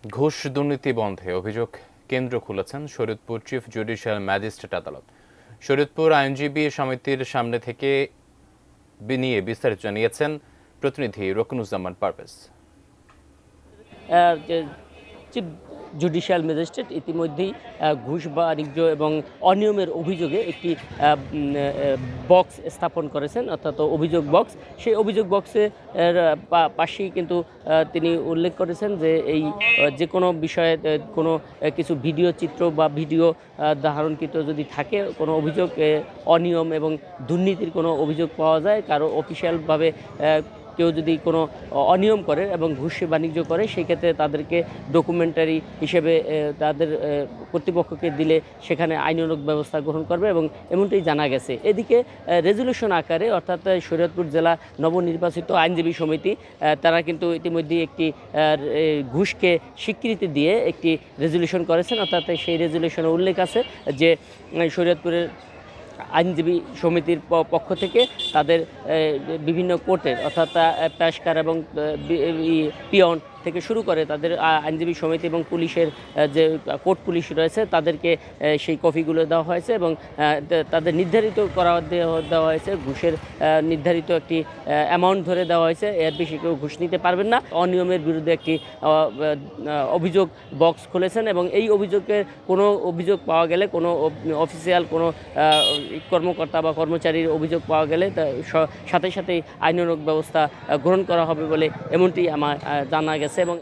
ঘুষ দুর্নীতি বন্ধে অভিযোগ কেন্দ্র খুলেছেন শরীয়তপুর চিফ জুডিশিয়াল ম্যাজিস্ট্রেট আদালত। শরীয়তপুর আইনজীবী সমিতির সামনে থেকে নিয়ে বিস্তারিত জানিয়েছেন প্রতিনিধি রকিনুজ্জামান পারভেজ। চিফ জুডিশিয়াল ম্যাজিস্ট্রেট ইতিমধ্যেই ঘুষ বাণিজ্য এবং অনিয়মের অভিযোগে একটি বক্স স্থাপন করেছেন, অর্থাৎ অভিযোগ বক্স। সেই অভিযোগ বক্সে পাশেই কিন্তু তিনি উল্লেখ করেছেন যে এই যে কোনো বিষয়ে কোনো কিছু ভিডিও চিত্র বা ভিডিও ধারণকৃত যদি থাকে, কোনো অভিযোগ অনিয়ম এবং দুর্নীতির কোনো অভিযোগ পাওয়া যায়, কারো অফিসিয়ালভাবে কেউ যদি কোনো অনিয়ম করে এবং ঘুষ বাণিজ্য করে, সেই ক্ষেত্রে তাদেরকে ডকুমেন্টারি হিসেবে তাদের কর্তৃপক্ষকে দিলে সেখানে আইনানুগ ব্যবস্থা গ্রহণ করবে এবং এমনটাই জানা গেছে। এদিকে রেজলিউশন আকারে, অর্থাৎ শরীয়তপুর জেলা নবনির্বাচিত আইনজীবী সমিতি তারা কিন্তু ইতিমধ্যেই একটি ঘুষকে স্বীকৃতি দিয়ে একটি রেজলিউশন করেছেন। অর্থাৎ সেই রেজলিউশনে উল্লেখ আছে যে শরীয়তপুরের আইনজীবী সমিতির পক্ষ থেকে তাদের বিভিন্ন কোর্টের, অর্থাৎ পেশকার এবং পিয়ন থেকে শুরু করে তাদের আইনজীবী সমিতি এবং পুলিশের যে কোর্ট পুলিশ রয়েছে তাদেরকে সেই কপিগুলো দেওয়া হয়েছে এবং তাদের নির্ধারিত করা দেওয়া হয়েছে। ঘুষের নির্ধারিত একটি অ্যামাউন্ট ধরে দেওয়া হয়েছে, এর বেশি কেউ ঘুষ নিতে পারবেন না। অনিয়মের বিরুদ্ধে একটি অভিযোগ বক্স খুলেছেন এবং এই অভিযোগের কোনো অভিযোগ পাওয়া গেলে, কোনো অফিসিয়াল কোনো কর্মকর্তা বা কর্মচারীর অভিযোগ পাওয়া গেলে সাথে সাথেই আইনানুগ ব্যবস্থা গ্রহণ করা হবে বলে এমনটি আমার জানা গেছে। এবং